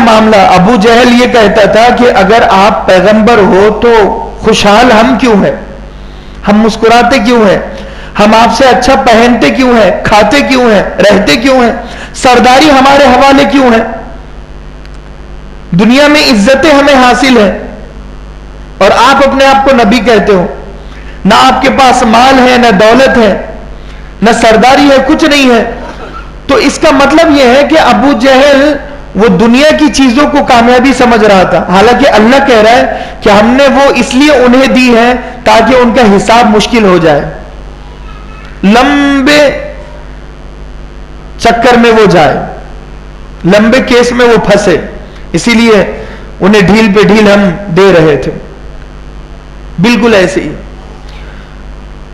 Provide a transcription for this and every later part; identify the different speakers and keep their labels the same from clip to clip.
Speaker 1: معاملہ. ابو جہل یہ کہتا تھا کہ اگر آپ پیغمبر ہو تو خوشحال ہم کیوں ہیں, ہم مسکراتے کیوں ہیں, ہم آپ سے اچھا پہنتے کیوں ہیں, کھاتے کیوں ہیں, رہتے کیوں ہیں, سرداری ہمارے حوالے کیوں ہے, دنیا میں عزتیں ہمیں حاصل ہیں, اور آپ اپنے آپ کو نبی کہتے ہو. نہ آپ کے پاس مال ہے, نہ دولت ہے, نہ سرداری ہے, کچھ نہیں ہے. تو اس کا مطلب یہ ہے کہ ابو جہل وہ دنیا کی چیزوں کو کامیابی سمجھ رہا تھا, حالانکہ اللہ کہہ رہا ہے کہ ہم نے وہ اس لیے انہیں دی ہے تاکہ ان کا حساب مشکل ہو جائے, لمبے چکر میں وہ جائے, لمبے کیس میں وہ پھنسے, اسی لیے انہیں ڈھیل پہ ڈھیل ہم دے رہے تھے. بالکل ایسے ہی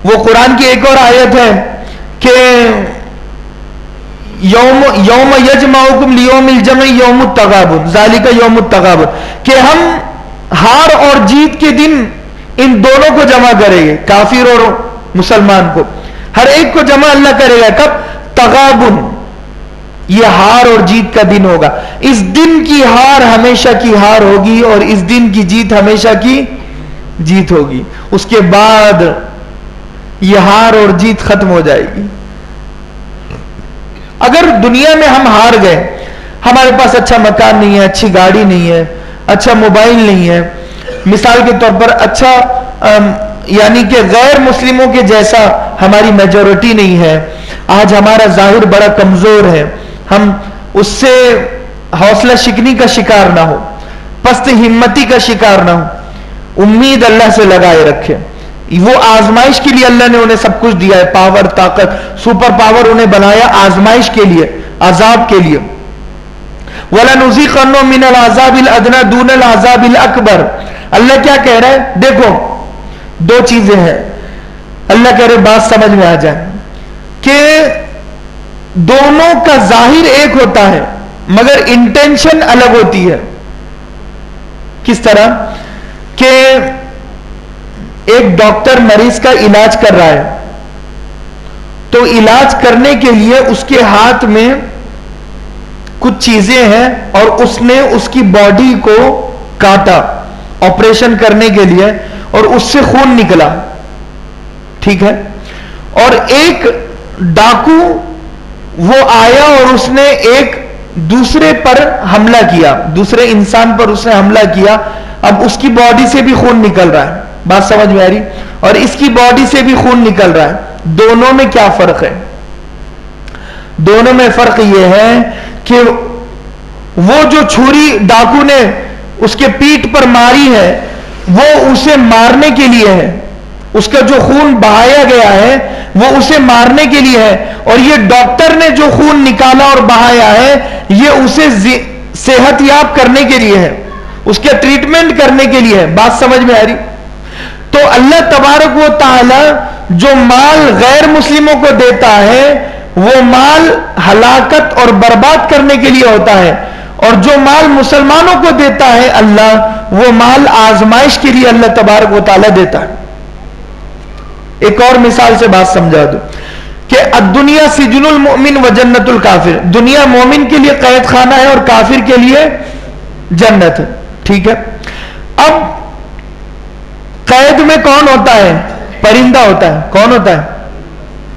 Speaker 1: وہ قرآن کی ایک اور آیت ہے کہ یوم یجمعکم لیوم الجمع یوم التغابن ذالک یوم التغابن, کہ ہم ہار اور جیت کے دن ان دونوں کو جمع کریں گے, کافر اور مسلمان کو, ہر ایک کو جمع اللہ کرے گا. کب؟ تغابن, یہ ہار اور جیت کا دن ہوگا. اس دن کی ہار ہمیشہ کی ہار ہوگی اور اس دن کی جیت ہمیشہ کی جیت ہوگی. اس کے بعد یہ ہار اور جیت ختم ہو جائے گی. اگر دنیا میں ہم ہار گئے, ہمارے پاس اچھا مکان نہیں ہے, اچھی گاڑی نہیں ہے, اچھا موبائل نہیں ہے, مثال کے طور پر اچھا یعنی کہ غیر مسلموں کے جیسا ہماری میجورٹی نہیں ہے, آج ہمارا ظاہر بڑا کمزور ہے, ہم اس سے حوصلہ شکنی کا شکار نہ ہو, پست ہمتی کا شکار نہ ہو, امید اللہ سے لگائے رکھے. وہ آزمائش کے لیے اللہ نے انہیں سب کچھ دیا ہے, پاور, طاقت, سپر پاور انہیں بنایا آزمائش کے لیے, عذاب کے لیے. وَلَنُذِيقَنَّهُم مِّنَ الْعَذَابِ الْأَدْنَىٰ دُونَ الْعَذَابِ الْأَكْبَرِ. اللہ کیا کہہ رہا ہے؟ دیکھو دو چیزیں ہیں, اللہ کہہ رہے بات سمجھ میں آ جائے کہ دونوں کا ظاہر ایک ہوتا ہے مگر انٹینشن الگ ہوتی ہے. کس طرح کہ ایک ڈاکٹر مریض کا علاج کر رہا ہے, تو علاج کرنے کے لیے اس کے ہاتھ میں کچھ چیزیں ہیں اور اس نے اس کی باڈی کو کاٹا آپریشن کرنے کے لیے اور اس سے خون نکلا, ٹھیک ہے, اور ایک ڈاکو وہ آیا اور اس نے ایک دوسرے پر حملہ کیا, دوسرے انسان پر اس نے حملہ کیا, اب اس کی باڈی سے بھی خون نکل رہا ہے, بات سمجھ میں آ رہی, اور اس کی باڈی سے بھی خون نکل رہا ہے. دونوں میں کیا فرق ہے؟ دونوں میں فرق یہ ہے کہ وہ جو چھری ڈاکو نے اس کے پیٹھ پر ماری ہے وہ اسے مارنے کے لیے ہے, اس کا جو خون بہایا گیا ہے وہ اسے مارنے کے لیے ہے, اور یہ ڈاکٹر نے جو خون نکالا اور بہایا ہے یہ اسے صحت یاب کرنے کے لیے ہے, اس کے ٹریٹمنٹ کرنے کے لیے ہے. بات سمجھ میں آ رہی؟ تو اللہ تبارک و تعالی جو مال غیر مسلموں کو دیتا ہے وہ مال ہلاکت اور برباد کرنے کے لیے ہوتا ہے, اور جو مال مسلمانوں کو دیتا ہے اللہ وہ مال آزمائش کے لیے اللہ تبارک و تعالی دیتا ہے. ایک اور مثال سے بات سمجھا دو کہ الدنیا سجن المؤمن و جنت الکافر, دنیا مومن کے لیے قید خانہ ہے اور کافر کے لیے جنت ہے, ٹھیک ہے. اب قید میں کون ہوتا ہے؟ پرندہ ہوتا ہے. کون ہوتا ہے؟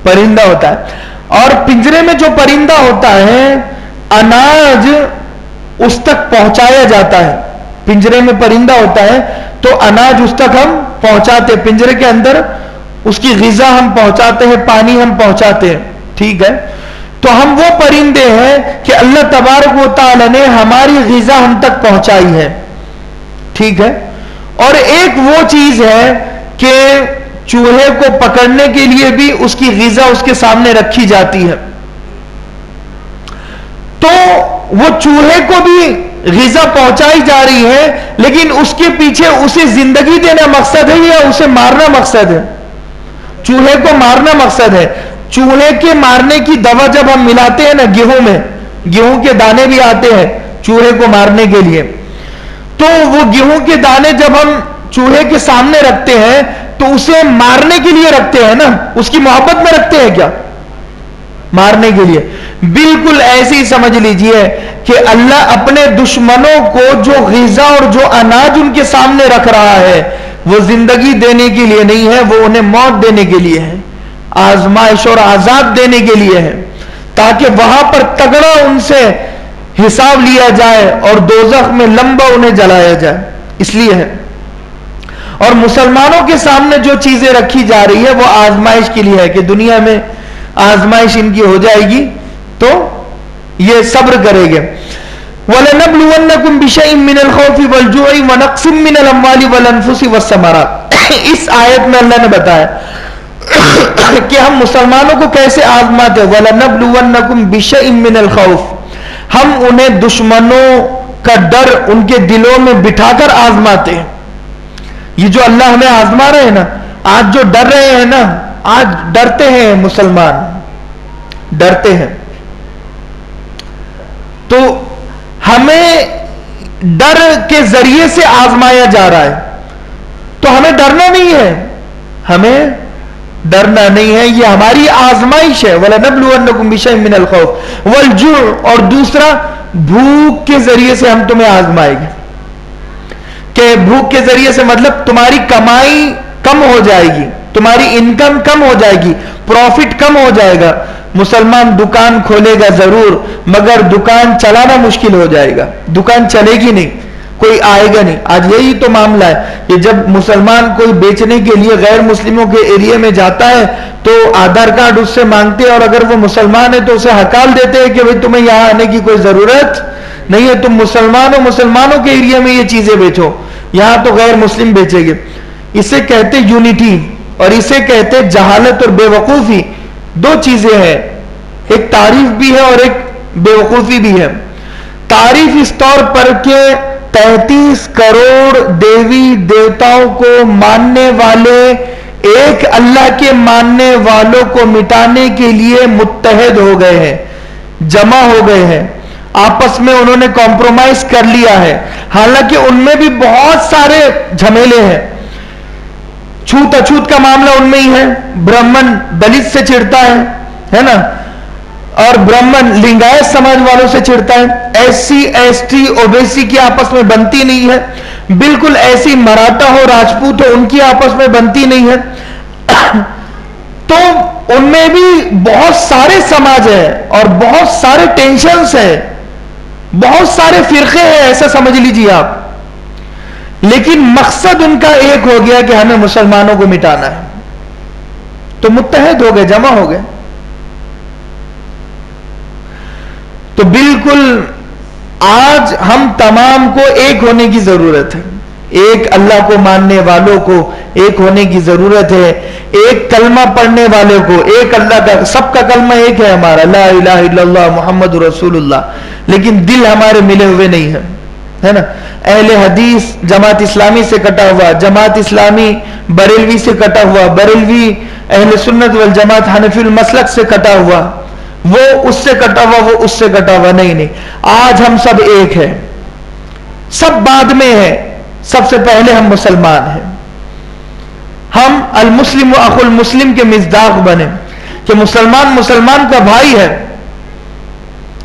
Speaker 1: پرندہ ہوتا ہے. اور پنجرے میں جو پرندہ ہوتا ہے اناج اس تک پہنچایا جاتا ہے. پنجرے میں پرندہ ہوتا ہے تو اناج اس تک ہم پہنچاتے, پنجرے کے اندر اس کی غذا ہم پہنچاتے ہیں, پانی ہم پہنچاتے ہیں, ٹھیک ہے. تو ہم وہ پرندے ہیں کہ اللہ تبارک و تعالی نے ہماری غذا ہم تک پہنچائی ہے, ٹھیک ہے. اور ایک وہ چیز ہے کہ چوہے کو پکڑنے کے لیے بھی اس کی غذا اس کے سامنے رکھی جاتی ہے, تو وہ چوہے کو بھی غذا پہنچائی جا رہی ہے, لیکن اس کے پیچھے اسے زندگی دینا مقصد ہے یا اسے مارنا مقصد ہے؟ چوہے کو مارنا مقصد ہے. چوہے کے مارنے کی دوا جب ہم ملاتے ہیں نا گیہوں میں, گیہوں کے دانے بھی آتے ہیں چوہے کو مارنے کے لیے, تو وہ گیہوں کے دانے جب ہم چوہے کے سامنے رکھتے ہیں تو اسے مارنے کے لیے رکھتے ہیں نا, اس کی محبت میں رکھتے ہیں کیا؟ مارنے کے لیے. بالکل ایسے ہی سمجھ لیجئے کہ اللہ اپنے دشمنوں کو جو غذا اور جو اناج ان کے سامنے رکھ رہا ہے وہ زندگی دینے کے لیے نہیں ہے، وہ انہیں موت دینے کے لیے ہے، آزمائش اور عذاب دینے کے لیے ہے، تاکہ وہاں پر تگڑا ان سے حساب لیا جائے اور دوزخ میں لمبا انہیں جلایا جائے، اس لیے ہے۔ اور مسلمانوں کے سامنے جو چیزیں رکھی جا رہی ہے وہ آزمائش کے لیے ہے کہ دنیا میں آزمائش ان کی ہو جائے گی تو یہ صبر کرے گے۔ وَلَنَبْلُوَنَّكُمْ بِشَيْءٍ مِّنَ الْخَوْفِ وَالْجُوعِ وَنَقْصٍ مِّنَ الْأَمْوَالِ وَالْأَنفُسِ وَالثَّمَرَاتِ۔ اس آیت میں اللہ نے بتایا کہ ہم مسلمانوں کو کیسے آزماتے ہیں۔ وَلَنَبْلُوَنَّكُمْ بِشَيْءٍ مِّنَ الْخَوْفِ، ہم انہیں دشمنوں کا ڈر ان کے دلوں میں بٹھا کر آزماتے ہیں۔ یہ جو اللہ ہمیں آزما رہے ہیں نا، آج جو ڈر رہے ہیں نا، آج ڈرتے ہیں مسلمان، ڈرتے ہیں، تو ہمیں ڈر کے ذریعے سے آزمایا جا رہا ہے، تو ہمیں ڈرنا نہیں ہے، ہمیں ڈرنا نہیں ہے، یہ ہماری آزمائش ہے۔ وَلَنَبْلُوَنَّكُمْ بِشَيْءٍ مِّنَ الْخَوْفِ وَالْجُوعِ، اور دوسرا بھوک کے ذریعے سے ہم تمہیں آزمائیں گے، کہ بھوک کے ذریعے سے مطلب تمہاری کمائی کم ہو جائے گی، تمہاری انکم کم ہو جائے گی، پروفٹ کم ہو جائے گا۔ مسلمان دکان کھولے گا ضرور، مگر دکان چلانا مشکل ہو جائے گا، دکان چلے گی نہیں، کوئی آئے گا نہیں۔ آج یہی تو معاملہ ہے کہ جب مسلمان کوئی بیچنے کے لیے غیر مسلموں کے ایریا میں جاتا ہے تو آدھار کارڈ اس سے مانگتے ہیں، اور اگر وہ مسلمان ہے تو اسے ہکال دیتے ہیں کہ بھئی تمہیں یہاں آنے کی کوئی ضرورت نہیں ہے، تم مسلمانوں کے ایریا میں یہ چیزیں بیچو، یہاں تو غیر مسلم بیچے گے۔ اسے کہتے یونٹی، اور اسے کہتے جہالت اور بے وقوفی۔ دو چیزیں ہیں، ایک تعریف بھی ہے اور ایک بے وقوفی بھی ہے۔ تعریف اس طور پر کہ 33 کروڑ دیوی دیوتاؤں کو ماننے والے ایک اللہ کے ماننے والوں کو مٹانے کے لیے متحد ہو گئے ہیں، جمع ہو گئے ہیں، آپس میں انہوں نے کمپرومائز کر لیا ہے، حالانکہ ان میں بھی بہت سارے جھمیلے ہیں۔ چھوت اچھوت کا معاملہ ان میں ہی ہے، برہمن دلت سے چڑھتا ہے نا، اور برہمن لنگایت سماج والوں سے چڑھتا ہے، S C S T O B C کی آپس میں بنتی نہیں ہے، بالکل ایسی مراٹھا ہو راجپوت ہو ان کی آپس میں بنتی نہیں ہے۔ تو ان میں بھی بہت سارے سماج ہیں اور بہت سارے ٹینشنز ہیں، بہت سارے فرقے ہیں، ایسا سمجھ لیجیے آپ، لیکن مقصد ان کا ایک ہو گیا کہ ہمیں مسلمانوں کو مٹانا ہے، تو متحد ہو گئے، جمع ہو گئے۔ تو بالکل آج ہم تمام کو ایک ہونے کی ضرورت ہے، ایک اللہ کو ماننے والوں کو ایک ہونے کی ضرورت ہے، ایک کلمہ پڑھنے والے کو، ایک اللہ کا، سب کا کلمہ ایک ہے ہمارا، لا الہ الا اللہ محمد رسول اللہ، لیکن دل ہمارے ملے ہوئے نہیں ہیں، ہے نا۔ اہل حدیث جماعت اسلامی سے کٹا ہوا، جماعت اسلامی بریلوی سے کٹا ہوا، بریلوی اہل سنت والجماعت حنفی المسلک سے کٹا ہوا، وہ اس سے کٹا ہوا، وہ اس سے کٹا ہوا، نہیں، آج ہم سب ایک ہیں، سب بعد میں ہیں، سب سے پہلے ہم مسلمان ہیں، ہم المسلم و اخو المسلم کے مصداق بنے، کہ مسلمان کا بھائی ہے،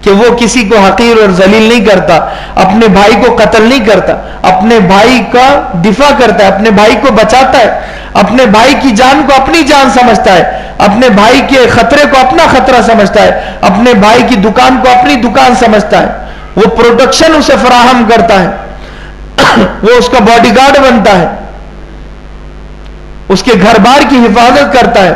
Speaker 1: کہ وہ کسی کو حقیر اور ذلیل نہیں کرتا، اپنے بھائی کو قتل نہیں کرتا، اپنے بھائی کا دفاع کرتا ہے، اپنے بھائی کو بچاتا ہے، اپنے بھائی کی جان کو اپنی جان سمجھتا ہے، اپنے بھائی کے خطرے کو اپنا خطرہ سمجھتا ہے، اپنے بھائی کی دکان کو اپنی دکان سمجھتا ہے، وہ پروٹیکشن اسے فراہم کرتا ہے، وہ اس کا باڈی گارڈ بنتا ہے، اس کے گھر بار کی حفاظت کرتا ہے،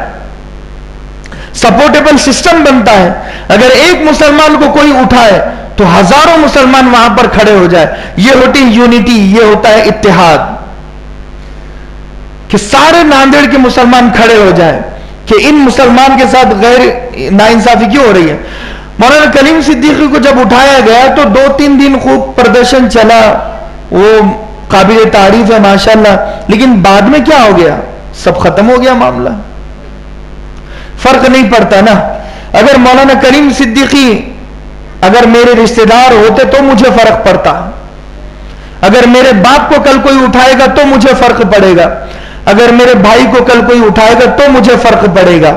Speaker 1: سپورٹیبل سسٹم بنتا ہے۔ اگر ایک مسلمان کو کوئی اٹھائے تو ہزاروں مسلمان وہاں پر کھڑے ہو جائے، یہ ہوتی یونٹی، یہ ہوتا ہے اتحاد، کہ سارے ناندیڑ کے مسلمان کھڑے ہو جائیں کہ ان مسلمان کے ساتھ غیر ناانصافی کیوں ہو رہی ہے۔ مولانا کلیم صدیقی کو جب اٹھایا گیا تو 2-3 دن خوب پردرشن چلا، وہ قابل تعریف ہے ماشاءاللہ، لیکن بعد میں کیا ہو گیا، سب ختم ہو گیا معاملہ، فرق نہیں پڑتا نا۔ اگر مولانا کریم صدیقی اگر میرے رشتہ دار ہوتے تو مجھے فرق پڑتا، اگر میرے باپ کو کل کوئی اٹھائے گا تو مجھے فرق پڑے گا، اگر میرے بھائی کو کل کوئی اٹھائے گا تو مجھے فرق پڑے گا،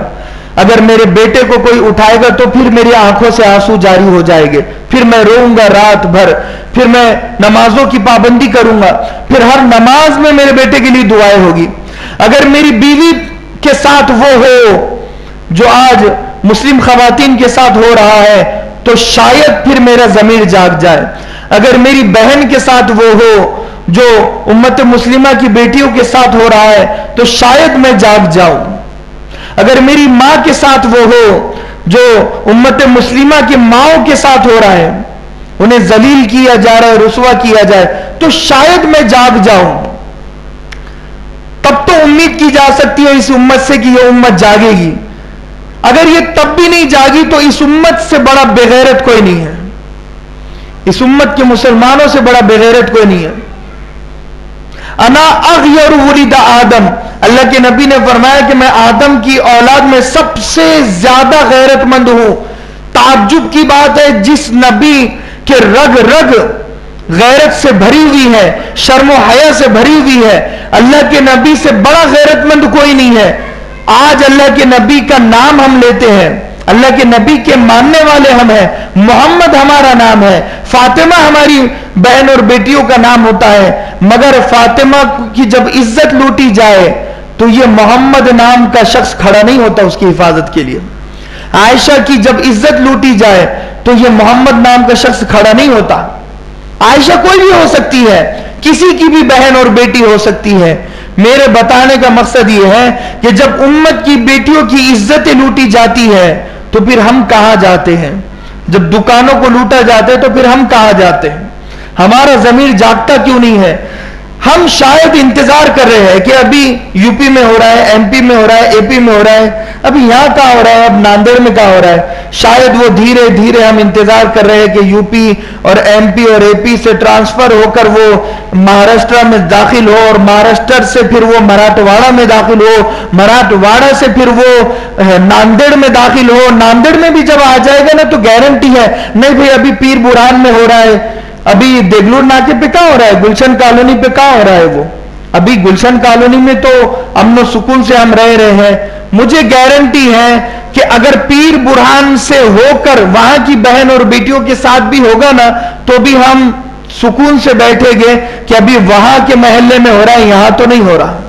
Speaker 1: اگر میرے بیٹے کو کوئی اٹھائے گا تو پھر میری آنکھوں سے آنسو جاری ہو جائیں گے، پھر میں روؤں گا رات بھر، پھر میں نمازوں کی پابندی کروں گا، پھر ہر نماز میں میرے بیٹے کے لیے دعائیں ہوگی۔ اگر میری بیوی کے ساتھ وہ ہو جو آج مسلم خواتین کے ساتھ ہو رہا ہے تو شاید پھر میرا ضمیر جاگ جائے۔ اگر میری بہن کے ساتھ وہ ہو جو امت مسلمہ کی بیٹیوں کے ساتھ ہو رہا ہے تو شاید میں جاگ جاؤں۔ اگر میری ماں کے ساتھ وہ ہو جو امت مسلمہ کی ماؤں کے ساتھ ہو رہا ہے، انہیں ذلیل کیا جا رہا ہے، رسوا کیا جائے، تو شاید میں جاگ جاؤں۔ تب تو امید کی جا سکتی ہے اس امت سے کہ یہ امت جاگے گی۔ اگر یہ تب بھی نہیں جاگی تو اس امت سے بڑا بغیرت کوئی نہیں ہے، اس امت کے مسلمانوں سے بڑا بغیرت کوئی نہیں ہے۔ انا اغیر ولد آدم، اللہ کے نبی نے فرمایا کہ میں آدم کی اولاد میں سب سے زیادہ غیرت مند ہوں۔ تعجب کی بات ہے، جس نبی کے رگ رگ غیرت سے بھری ہوئی ہے، شرم و حیا سے بھری ہوئی ہے، اللہ کے نبی سے بڑا غیرت مند کوئی نہیں ہے۔ آج اللہ کے نبی کا نام ہم لیتے ہیں، اللہ کے نبی کے ماننے والے ہم ہیں، محمد ہمارا نام ہے، فاطمہ ہماری بہن اور بیٹیوں کا نام ہوتا ہے، مگر فاطمہ کی جب عزت لوٹی جائے تو یہ محمد نام کا شخص کھڑا نہیں ہوتا اس کی حفاظت کے لیے۔ عائشہ کی جب عزت لوٹی جائے تو یہ محمد نام کا شخص کھڑا نہیں ہوتا۔ عائشہ کوئی بھی ہو سکتی ہے، کسی کی بھی بہن اور بیٹی ہو سکتی ہے۔ میرے بتانے کا مقصد یہ ہے کہ جب امت کی بیٹیوں کی عزتیں لوٹی جاتی ہے تو پھر ہم کہاں جاتے ہیں؟ جب دکانوں کو لوٹا جاتا ہے تو پھر ہم کہاں جاتے ہیں؟ ہمارا ضمیر جاگتا کیوں نہیں ہے؟ ہم شاید انتظار کر رہے ہیں کہ ابھی یو پی میں ہو رہا ہے، ایم پی میں ہو رہا ہے، اے پی میں ہو رہا ہے، ابھی یہاں کہاں ہو رہا ہے، اب ناندیڑ میں کہاں ہو رہا ہے۔ شاید وہ دھیرے دھیرے ہم انتظار کر رہے ہیں کہ یو پی اور ایم پی اور اے پی سے ٹرانسفر ہو کر وہ مہاراشٹر میں داخل ہو، اور مہاراشٹر سے پھر وہ مراٹھواڑہ میں داخل ہو، مراٹھواڑہ سے پھر وہ ناندیڑ میں داخل ہو۔ ناندیڑ میں بھی جب آ جائے گا نا تو گارنٹی ہے نہیں بھئی ابھی پیر برہان میں ہو رہا ہے، ابھی دیگلور ناکے پہ کہاں ہو رہا ہے، گلشن کالونی پہ کہاں ہو رہا ہے، وہ ابھی گلشن کالونی میں تو امن و سکون سے ہم رہ رہے ہیں۔ مجھے گارنٹی ہے کہ اگر پیر برہان سے ہو کر وہاں کی بہن اور بیٹیوں کے ساتھ بھی ہوگا نا تو بھی ہم سکون سے بیٹھیں گے کہ ابھی وہاں کے محلے میں ہو رہا ہے، یہاں تو نہیں ہو رہا۔